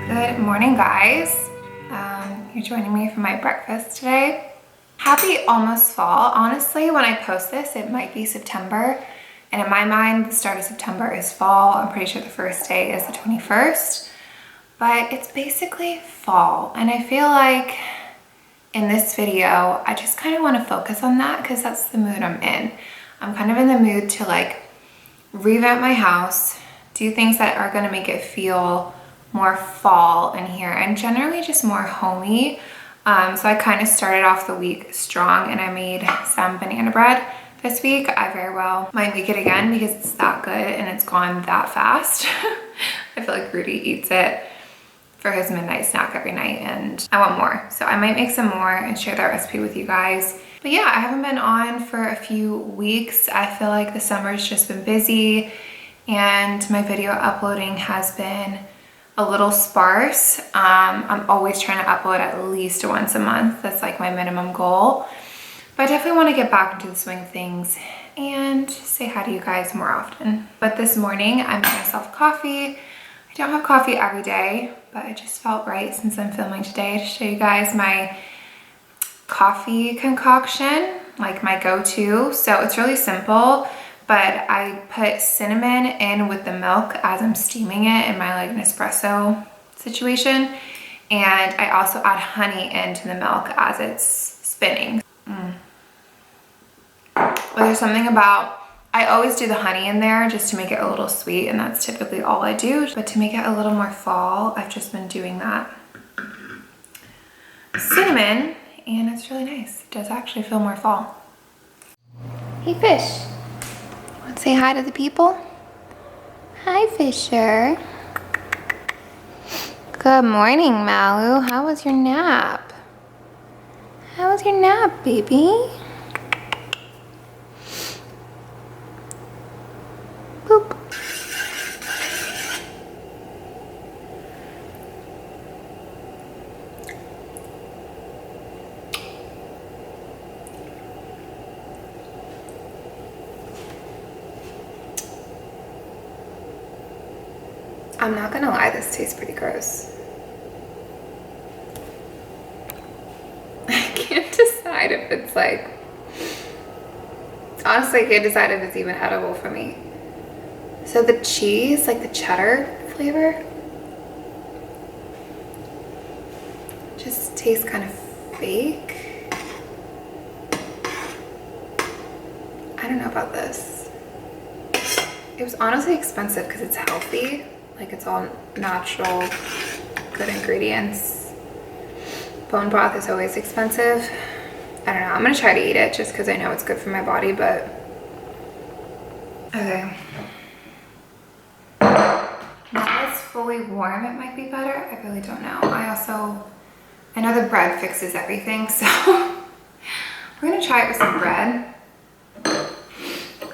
Good morning, guys. You're joining me for my breakfast today. Happy almost fall. Honestly, when I post this, it might be September. And in my mind, the start of September is fall. I'm pretty sure the first day is the 21st. But it's basically fall. And I feel like in this video, I just kind of want to focus on that because that's the mood I'm in. I'm kind of in the mood to like revamp my house, do things that are going to make it feel more fall in here and generally just more homey. So I kind of started off the week strong and I made some banana bread this week. I very well might make it again because it's that good and it's gone that fast. I feel like Rudy eats it for his midnight snack every night and I want more. So I might make some more and share that recipe with you guys. But yeah, I haven't been on for a few weeks. I feel like the summer's just been busy and my video uploading has been a little sparse. I'm always trying to upload at least once a month. That's like my minimum goal. But I definitely want to get back into the swing of things and say hi to you guys more often. But this morning I made myself coffee. I don't have coffee every day, but it just felt right since I'm filming today to show you guys my coffee concoction, like my go-to. So it's really simple. But I put cinnamon in with the milk as I'm steaming it in my like Nespresso situation. And I also add honey into the milk as it's spinning. But there's something about, I always do the honey in there just to make it a little sweet and that's typically all I do. But to make it a little more fall, I've just been doing that cinnamon and it's really nice. It does actually feel more fall. Hey fish. Say hi to the people. Hi, Fisher. Good morning, Malu. How was your nap? How was your nap, baby? Boop. I'm not gonna lie, this tastes pretty gross. I can't decide if it's like, honestly, I can't decide if it's even edible for me. So the cheese, like the cheddar flavor, just tastes kind of fake. I don't know about this. It was honestly expensive because it's healthy. Like it's all natural, good ingredients. Bone broth is always expensive. I don't know, I'm gonna try to eat it just because I know it's good for my body, but. Okay. Now that it's fully warm, it might be better. I really don't know. I know the bread fixes everything, so we're gonna try it with some bread.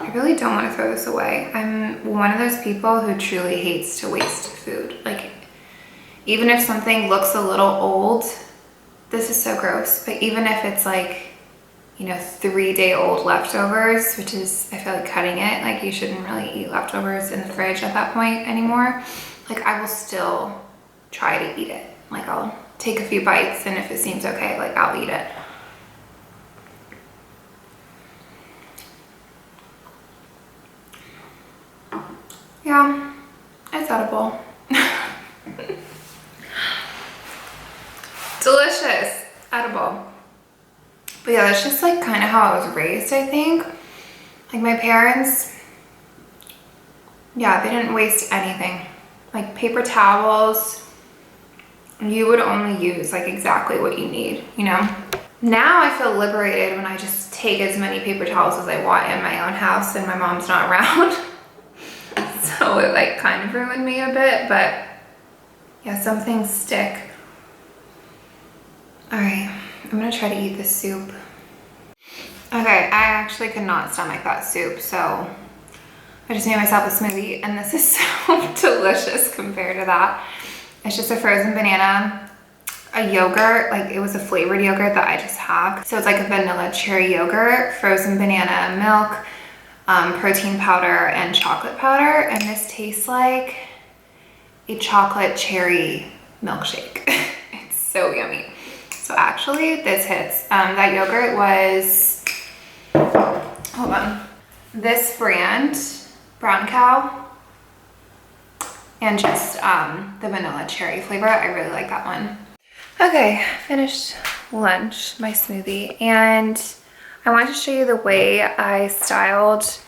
I really don't want to throw this away. I'm one of those people who truly hates to waste food. Like, even if something looks a little old, this is so gross, but even if it's like, you know, 3-day-old leftovers, which is, I feel like cutting it, like you shouldn't really eat leftovers in the fridge at that point anymore. Like, I will still try to eat it. Like, I'll take a few bites and if it seems okay, like I'll eat it. Yeah, it's edible. Delicious, edible. But yeah, that's just like kind of how I was raised, I think. Like my parents, yeah, they didn't waste anything. Like paper towels, you would only use like exactly what you need, you know? Now I feel liberated when I just take as many paper towels as I want in my own house and my mom's not around. So it like kind of ruined me a bit, but yeah, some things stick. All right, I'm gonna try to eat this soup. Okay, I actually could not stomach that soup, so I just made myself a smoothie and this is so delicious compared to that. It's just a frozen banana, a yogurt, like it was a flavored yogurt that I just have. So it's like a vanilla cherry yogurt, frozen banana milk, protein powder and chocolate powder, and this tastes like a chocolate cherry milkshake. It's so yummy. So actually this hits. That yogurt was, hold on, this brand, Brown Cow, and just the vanilla cherry flavor. I really like that one. Okay, finished lunch, my smoothie, and I wanted to show you the way I styled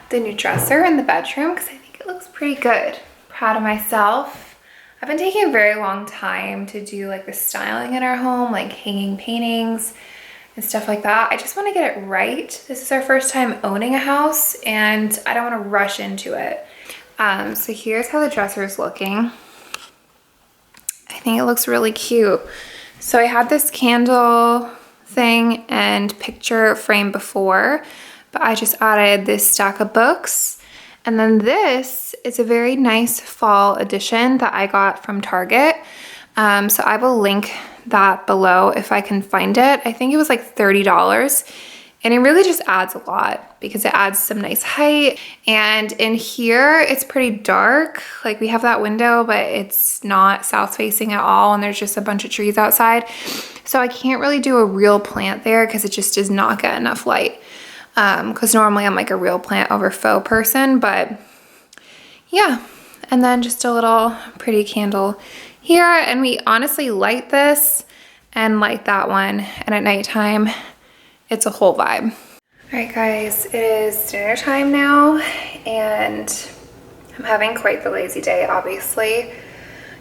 the new dresser in the bedroom because I think it looks pretty good. Proud of myself. I've been taking a very long time to do like the styling in our home, like hanging paintings and stuff like that. I just want to get it right. This is our first time owning a house and I don't want to rush into it. So here's how the dresser is looking. I think it looks really cute. So I had this candle thing and picture frame before, but I just added this stack of books. And then this is a very nice fall edition that I got from Target. So I will link that below if I can find it. I think it was like $30. And it really just adds a lot because it adds some nice height. And in here, it's pretty dark. Like we have that window, but it's not south facing at all. And there's just a bunch of trees outside. So I can't really do a real plant there because it just does not get enough light. Because normally I'm like a real plant over faux person, but yeah. And then just a little pretty candle here. And we honestly light this and light that one. And at nighttime, it's a whole vibe. All right, guys, it is dinner time now, and I'm having quite the lazy day, obviously.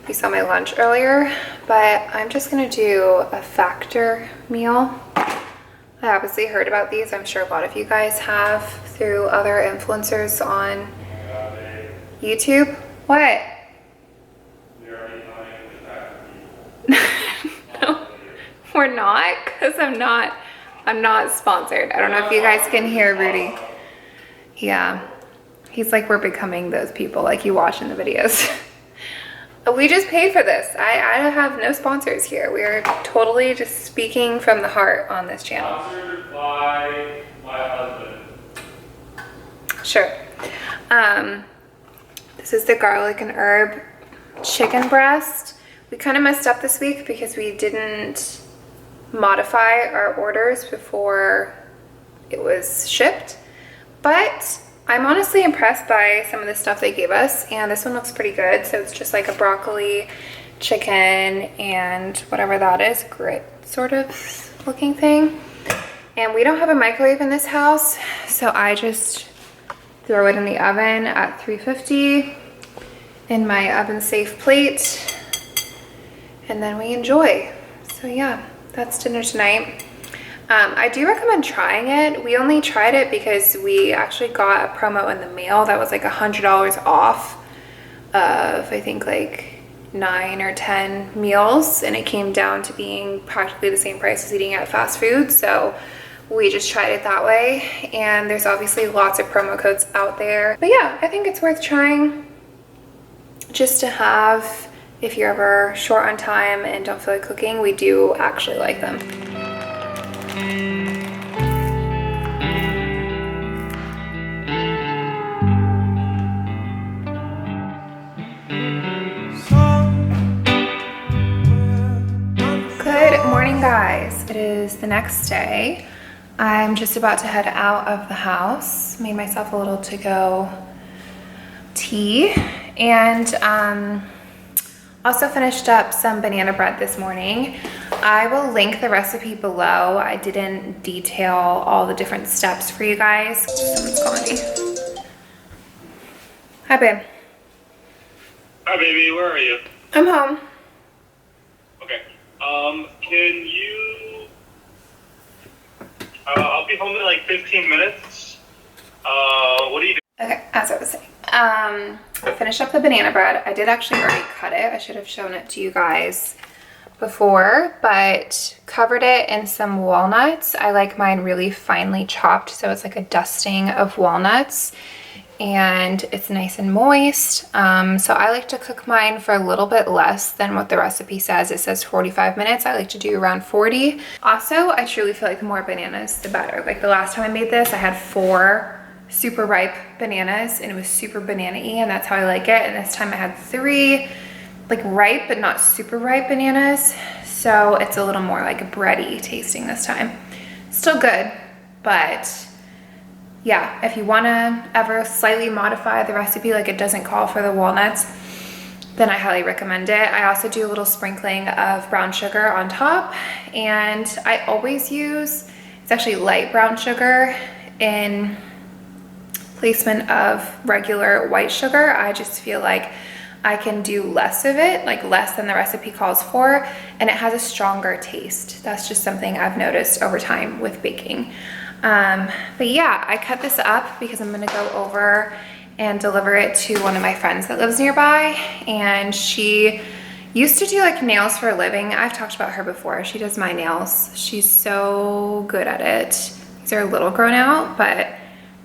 You saw my lunch earlier, but I'm just gonna do a Factor meal. I obviously heard about these. I'm sure a lot of you guys have through other influencers on YouTube. What? No, we're not, because I'm not sponsored. I don't know if you guys can hear Rudy. Yeah, he's like, we're becoming those people like you watch in the videos. We just paid for this. I have no sponsors here. We are totally just speaking from the heart on this channel. Sponsored by my husband. Sure. This is the garlic and herb chicken breast. We kind of messed up this week because we didn't modify our orders before it was shipped, but I'm honestly impressed by some of the stuff they gave us, and this one looks pretty good. So it's just like a broccoli, chicken, and whatever that is, grit sort of looking thing. And we don't have a microwave in this house, so I just throw it in the oven at 350 in my oven safe plate, and then we enjoy. So yeah, that's dinner tonight. I do recommend trying it. We only tried it because we actually got a promo in the mail that was like $100 off of, I think, like 9 or 10 meals, and it came down to being practically the same price as eating at fast food. So we just tried it that way, and there's obviously lots of promo codes out there. But yeah, I think it's worth trying just to have if you're ever short on time and don't feel like cooking. We do actually like them. Good morning, guys. It is the next day. I'm just about to head out of the house. Made myself a little to-go tea, and also finished up some banana bread this morning. I will link the recipe below. I didn't detail all the different steps for you guys. Someone's calling me. Hi, babe. Hi, baby. Where are you? I'm home. Okay. Can you... I'll be home in like 15 minutes. What are you doing? Okay, as I was saying, I finished up the banana bread. I did actually already cut it. I should have shown it to you guys before, but covered it in some walnuts. I like mine really finely chopped, so it's like a dusting of walnuts, and it's nice and moist. So I like to cook mine for a little bit less than what the recipe says. It says 45 minutes. I like to do around 40. Also, I truly feel like the more bananas, the better. Like the last time I made this, I had 4 super ripe bananas and it was super banana-y, and that's how I like it. And this time I had 3, like ripe but not super ripe bananas. So it's a little more like bready tasting this time. Still good, but yeah, if you wanna ever slightly modify the recipe, like it doesn't call for the walnuts, then I highly recommend it. I also do a little sprinkling of brown sugar on top, and I always use, it's actually light brown sugar in placement of regular white sugar. I just feel like I can do less of it, like less than the recipe calls for, and it has a stronger taste. That's just something I've noticed over time with baking. But yeah, I cut this up because I'm gonna go over and deliver it to one of my friends that lives nearby, and she used to do like nails for a living. I've talked about her before. She does my nails. She's so good at it. These are a little grown out, but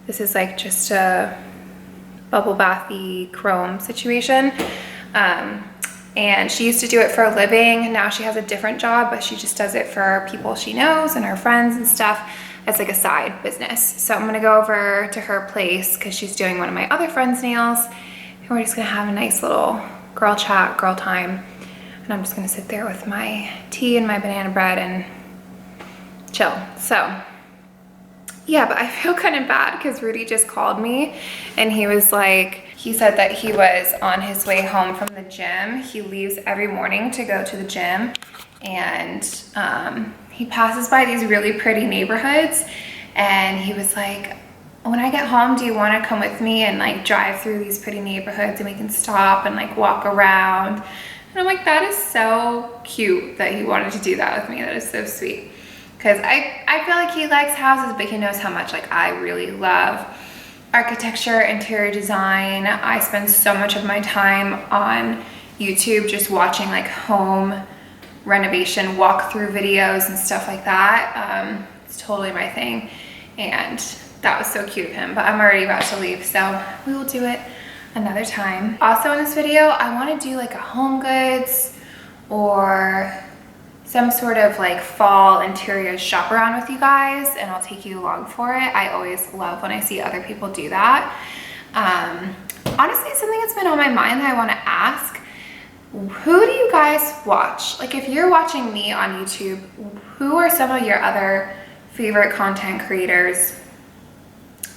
this is like just a bubble bathy chrome situation. And she used to do it for a living. Now she has a different job, but she just does it for people she knows and her friends and stuff. It's like a side business. So I'm gonna go over to her place because she's doing one of my other friends' nails, and we're just gonna have a nice little girl chat, girl time. And I'm just gonna sit there with my tea and my banana bread and chill. So yeah, but I feel kind of bad because Rudy just called me and he was like, he said that he was on his way home from the gym. He leaves every morning to go to the gym, and he passes by these really pretty neighborhoods, and he was like, when I get home, do you want to come with me and like drive through these pretty neighborhoods and we can stop and like walk around? And I'm like, that is so cute that he wanted to do that with me. That is so sweet. Because I feel like he likes houses, but he knows how much like I really love architecture, interior design. I spend so much of my time on YouTube just watching like home renovation walkthrough videos and stuff like that. It's totally my thing, and that was so cute of him. But I'm already about to leave, so we will do it another time. Also in this video, I want to do like a HomeGoods or some sort of like fall interior shop around with you guys, and I'll take you along for it. I always love when I see other people do that. Honestly, something that's been on my mind that I want to ask, who do you guys watch? Like if you're watching me on YouTube, who are some of your other favorite content creators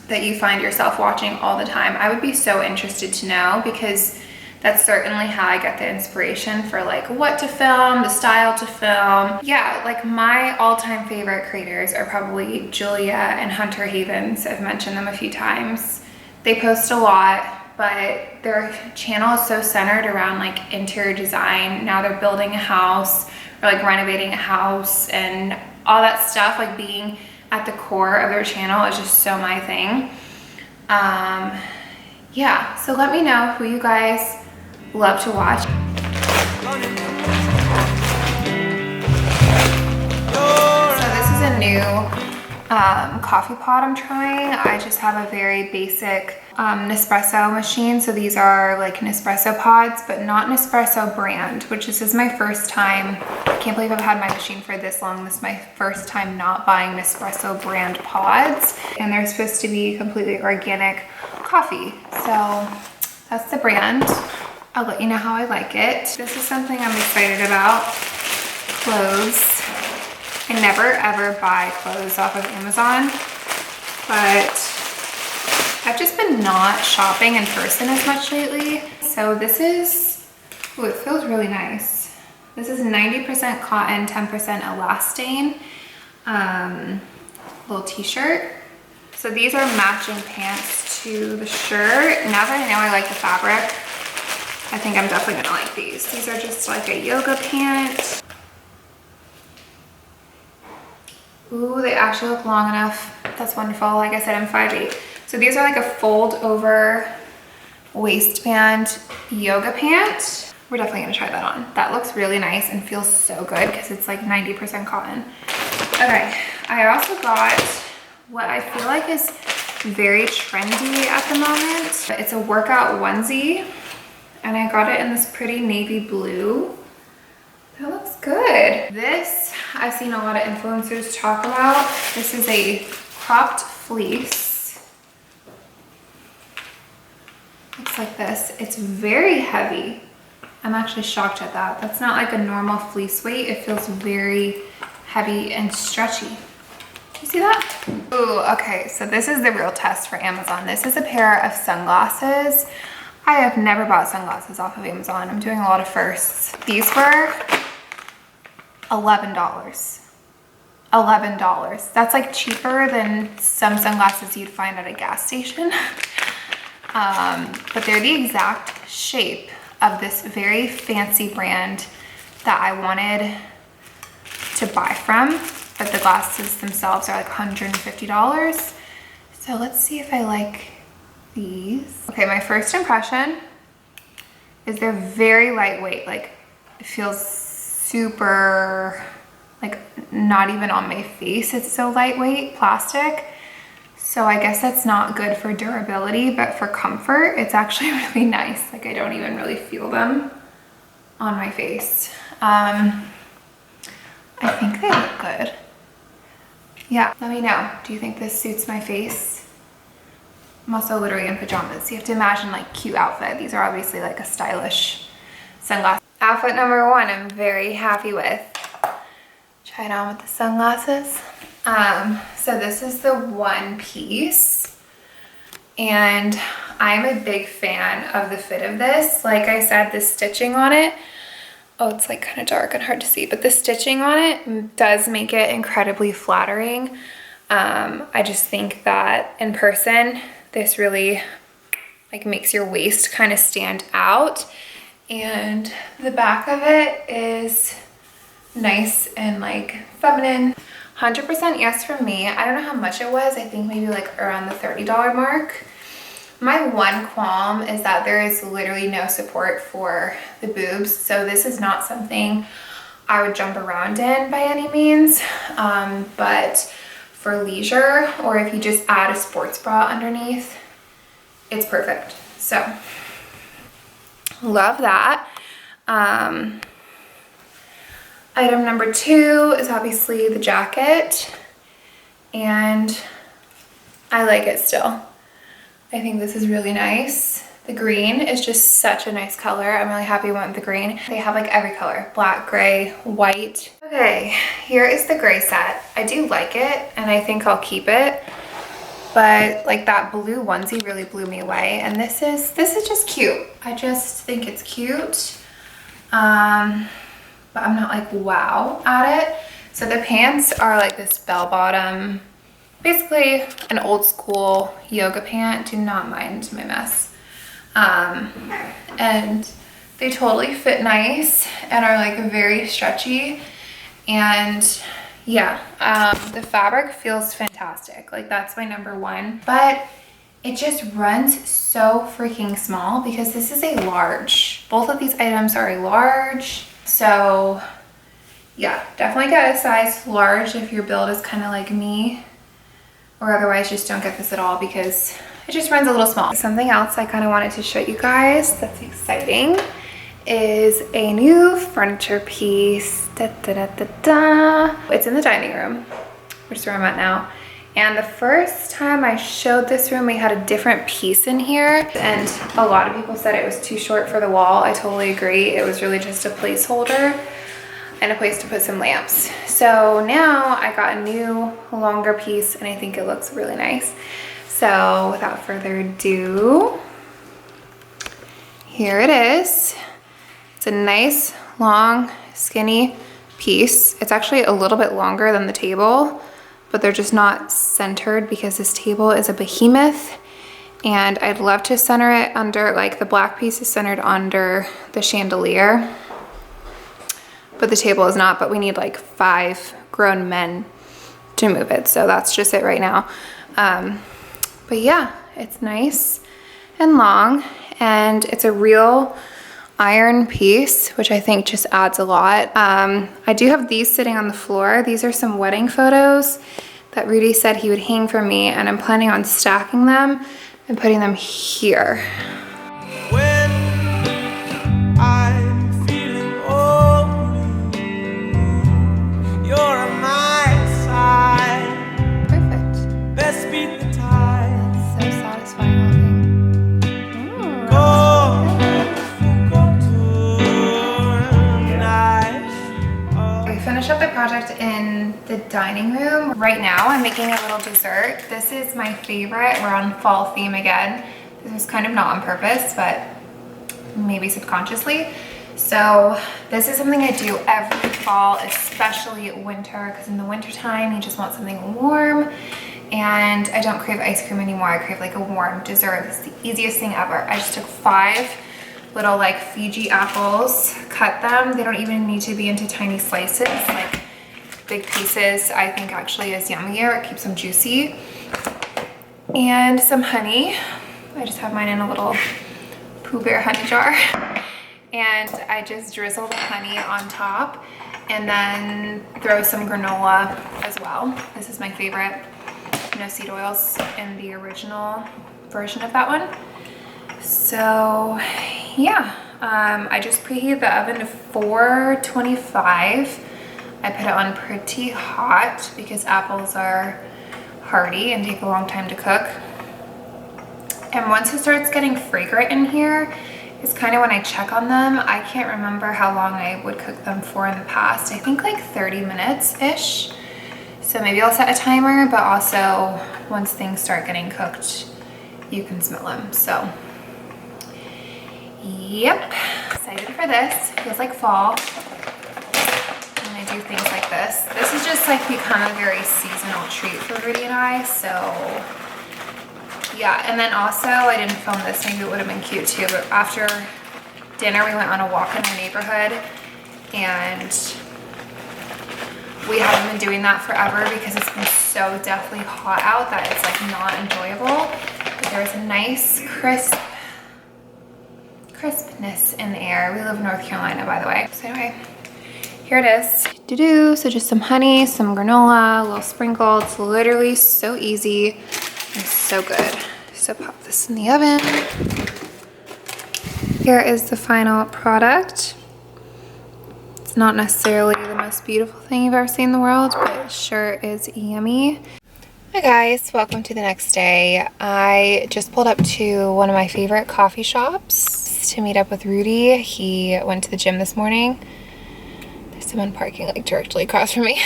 that you find yourself watching all the time? I would be so interested to know, because that's certainly how I get the inspiration for like what to film, the style to film. Yeah, like my all-time favorite creators are probably Julia and Hunter Havens. I've mentioned them a few times. They post a lot, but their channel is so centered around like interior design. Now they're building a house or like renovating a house, and all that stuff, like being at the core of their channel is just so my thing. Yeah, so let me know who you guys love to watch. So this is a new coffee pot I'm trying. I just have a very basic Nespresso machine. So these are like Nespresso pods, but not Nespresso brand, which this is my first time. I can't believe I've had my machine for this long. This is my first time not buying Nespresso brand pods, and they're supposed to be completely organic coffee. So that's the brand. I'll let you know how I like it. This is something I'm excited about. Clothes. I never ever buy clothes off of Amazon, but I've just been not shopping in person as much lately. So this is, ooh, it feels really nice. This is 90% cotton, 10% elastane. Little t-shirt. So these are matching pants to the shirt. Now that I know I like the fabric, I think I'm definitely gonna like these. These are just like a yoga pant. Ooh, they actually look long enough. That's wonderful. Like I said, I'm 5'8". So these are like a fold over waistband yoga pant. We're definitely gonna try that on. That looks really nice and feels so good because it's like 90% cotton. Okay, I also got what I feel like is very trendy at the moment. It's a workout onesie, and I got it in this pretty navy blue. That looks good. This, I've seen a lot of influencers talk about. This is a cropped fleece. Looks like this. It's very heavy. I'm actually shocked at that. That's not like a normal fleece weight. It feels very heavy and stretchy. You see that? Ooh, okay, so this is the real test for Amazon. This is a pair of sunglasses. I have never bought sunglasses off of Amazon. I'm doing a lot of firsts. These were $11. $11. That's like cheaper than some sunglasses you'd find at a gas station. But they're the exact shape of this very fancy brand that I wanted to buy from, but the glasses themselves are like $150. So let's see if I like these. Okay, my first impression is they're very lightweight. Like, it feels super, like, not even on my face. It's so lightweight, plastic. So I guess that's not good for durability, but for comfort, it's actually really nice. Like, I don't even really feel them on my face. I think they look good. Yeah, let me know. Do you think this suits my face? I'm also literally in pajamas. You have to imagine like cute outfit. These are obviously like a stylish sunglass. Outfit number one, I'm very happy with. Try it on with the sunglasses. So this is the one piece, and I'm a big fan of the fit of this. Like I said, the stitching on it, oh, it's like kind of dark and hard to see, but the stitching on it does make it incredibly flattering. I just think that in person, this really like makes your waist kind of stand out. And the back of it is nice and like feminine. 100% yes from me. I don't know how much it was. I think maybe like around the $30 mark. My one qualm is that there is literally no support for the boobs. So this is not something I would jump around in by any means. But for leisure, or if you just add a sports bra underneath, it's perfect. So love that. Item number two is obviously the jacket, and I like it still. I think this is really nice. The green is just such a nice color. I'm really happy I went with the green. They have like every color, black, gray, white. Okay, here is the gray set. I do like it, and I think I'll keep it, but like that blue onesie really blew me away. And this is just cute. I just think it's cute. But I'm not like wow at it. So the pants are like this bell bottom, basically an old school yoga pant. Do not mind my mess. And they totally fit nice and are like very stretchy. And yeah, the fabric feels fantastic. Like that's my number one, but it just runs so freaking small because this is a large. Both of these items are a large. So yeah, definitely get a size large if your build is kind of like me, or otherwise just don't get this at all because it just runs a little small. Something else I kind of wanted to show you guys that's exciting is a new furniture piece. It's in the dining room, which is where I'm at now. And the first time I showed this room, we had a different piece in here, and a lot of people said it was too short for the wall. I totally agree. It was really just a placeholder and a place to put some lamps. So now I got a new longer piece, and I think it looks really nice. So without further ado, here it is. It's a nice, long, skinny piece. It's actually a little bit longer than the table, but they're just not centered because this table is a behemoth, and I'd love to center it under, like the black piece is centered under the chandelier, but the table is not, but we need like 5 grown men to move it. So that's just it right now. But yeah, it's nice and long, and it's a real iron piece, which I think just adds a lot. I do have these sitting on the floor. These are some wedding photos that Rudy said he would hang for me, and I'm planning on stacking them and putting them here. When I'm feeling lonely, you're on my side. Perfect. Best beat the time. So satisfying looking. Ooh, Go to finish up the project in the dining room. Right now I'm making a little dessert. This is my favorite. We're on fall theme again. This was kind of not on purpose, but maybe subconsciously. So this is something I do every fall, especially winter, because in the winter time you just want something warm, and I don't crave ice cream anymore. I crave like a warm dessert. It's the easiest thing ever. I just took 5 little like Fiji apples, cut them. They don't even need to be into tiny slices. Like big pieces I think actually is yummier. It keeps them juicy. And some honey. I just have mine in a little Pooh Bear honey jar. And I just drizzle the honey on top and then throw some granola as well. This is my favorite. No seed oils in the original version of that one. So yeah, I just preheated the oven to 425. I put it on pretty hot because apples are hardy and take a long time to cook. And once it starts getting fragrant in here, it's kind of when I check on them. I can't remember how long I would cook them for in the past. I think like 30 minutes-ish. So maybe I'll set a timer, but also once things start getting cooked, you can smell them. So yep, excited for this. Feels like fall when I do things like this. This has just like become a very seasonal treat for Rudy and I, so yeah. And then also, I didn't film this, maybe it would have been cute too, but after dinner we went on a walk in our neighborhood, and we haven't been doing that forever because it's been so deathly hot out that it's like not enjoyable. But there's a nice crispness in the air. We live in North Carolina, by the way. So anyway, here it is. So just some honey, some granola, a little sprinkle. It's literally so easy and so good. So pop this in the oven. Here is the final product. It's not necessarily the most beautiful thing you've ever seen in the world, but it sure is yummy. Hi guys, welcome to the next day. I just pulled up to one of my favorite coffee shops to meet up with Rudy. He went to the gym this morning. There's someone parking like directly across from me.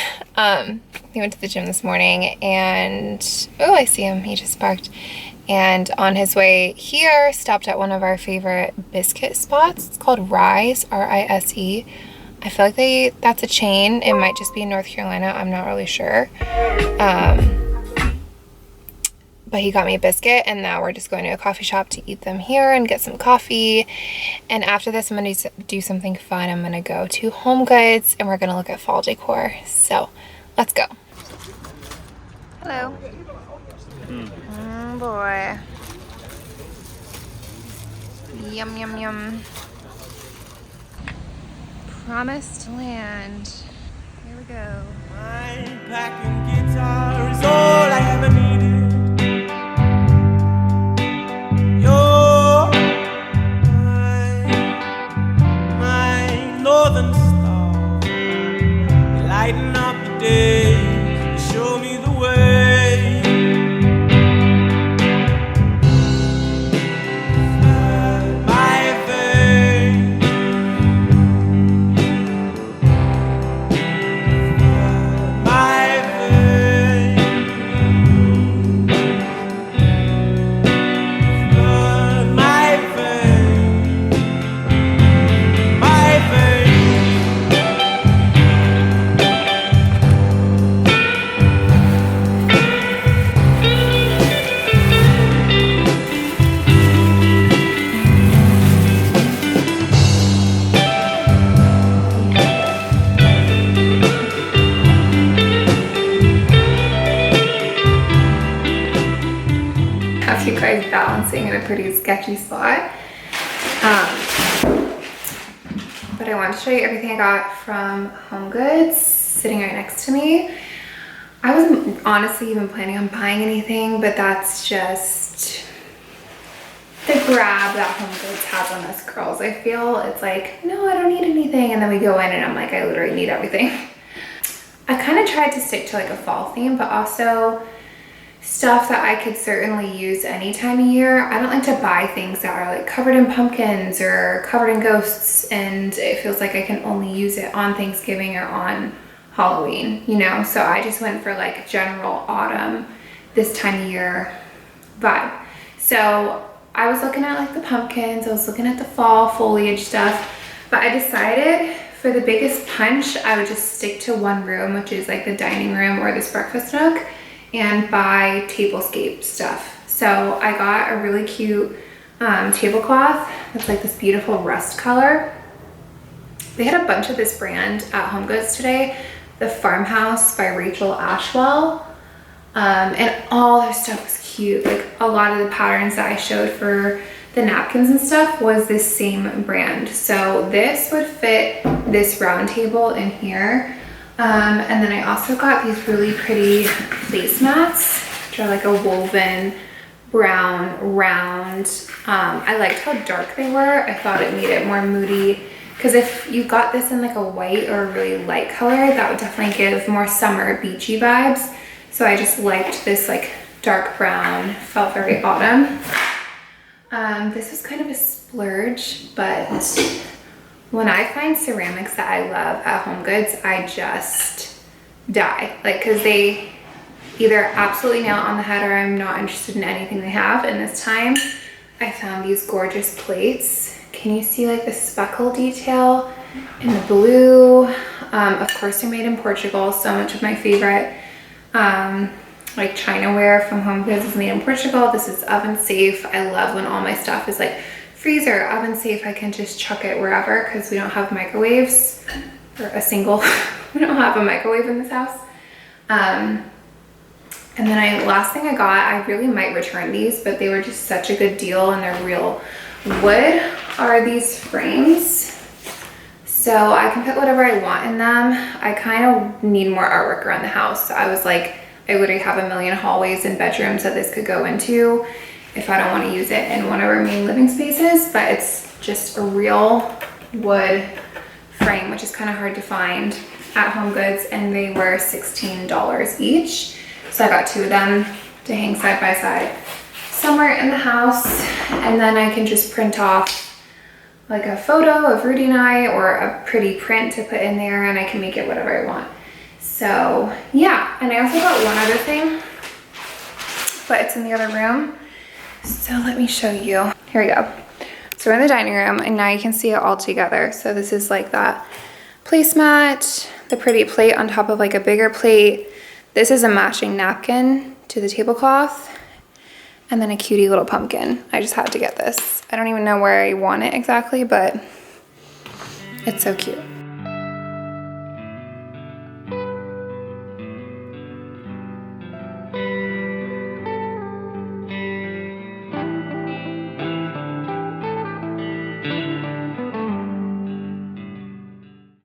He went to the gym this morning and, oh, I see him, he just parked. And on his way here, stopped at one of our favorite biscuit spots. It's called Rise, R-I-S-E. I feel like that's a chain. It might just be in North Carolina. I'm not really sure. But he got me a biscuit, and now we're just going to a coffee shop to eat them here and get some coffee. And after this, I'm going to do something fun. I'm going to go to HomeGoods, and we're going to look at fall decor. So let's go. Hello. Oh boy. Yum, yum, yum. Promised land. Here we go. My packing guitar is all I ever needed. You're my northern star. You lighten up the day, you show me the way. Balancing in a pretty sketchy spot. But I wanted to show you everything I got from HomeGoods sitting right next to me. I wasn't honestly even planning on buying anything, but that's just the grab that HomeGoods has on us girls. I feel it's like, no, I don't need anything. And then we go in and I'm like, I literally need everything. I kind of tried to stick to like a fall theme, but also stuff that I could certainly use any time of year. I don't like to buy things that are like covered in pumpkins or covered in ghosts, and it feels like I can only use it on Thanksgiving or on Halloween, you know? So I just went for like general autumn, this time of year vibe. So I was looking at like the pumpkins, I was looking at the fall foliage stuff, but I decided for the biggest punch, I would just stick to one room, which is like the dining room or this breakfast nook, and buy tablescape stuff. So I got a really cute tablecloth that's like this beautiful rust color. They had a bunch of this brand at HomeGoods today, the Farmhouse by Rachel Ashwell, and all their stuff was cute. Like a lot of the patterns that I showed for the napkins and stuff was this same brand. So this would fit this round table in here. And then I also got these really pretty placemats, which are like a woven brown round. I liked how dark they were. I thought it made it more moody, because if you got this in like a white or a really light color, that would definitely give more summer beachy vibes. So I just liked this like dark brown, felt very autumn. This was kind of a splurge, but when I find ceramics that I love at HomeGoods, I just die. Like, cause they either absolutely nail it on the head or I'm not interested in anything they have. And this time I found these gorgeous plates. Can you see like the speckle detail in the blue? Of course they're made in Portugal. So much of my favorite like Chinaware from HomeGoods is made in Portugal. This is oven safe. I love when all my stuff is like freezer, oven safe. I can just chuck it wherever because we don't have microwaves, or a single, we don't have a microwave in this house. And then last thing I got, I really might return these, but they were just such a good deal and they're real wood, are these frames. So I can put whatever I want in them. I kind of need more artwork around the house. So I was like, I literally have a million hallways and bedrooms that this could go into if I don't want to use it in one of our main living spaces, but it's just a real wood frame, which is kind of hard to find at HomeGoods, and they were $16 each. So I got two of them to hang side by side somewhere in the house, and then I can just print off like a photo of Rudy and I, or a pretty print to put in there, and I can make it whatever I want. So yeah, and I also got one other thing, but it's in the other room. So let me show you. Here we go. So we're in the dining room and now you can see it all together. So this is like that placemat, the pretty plate on top of like a bigger plate. This is a matching napkin to the tablecloth, and then a cutie little pumpkin. I just had to get this. I don't even know where I want it exactly, but it's so cute.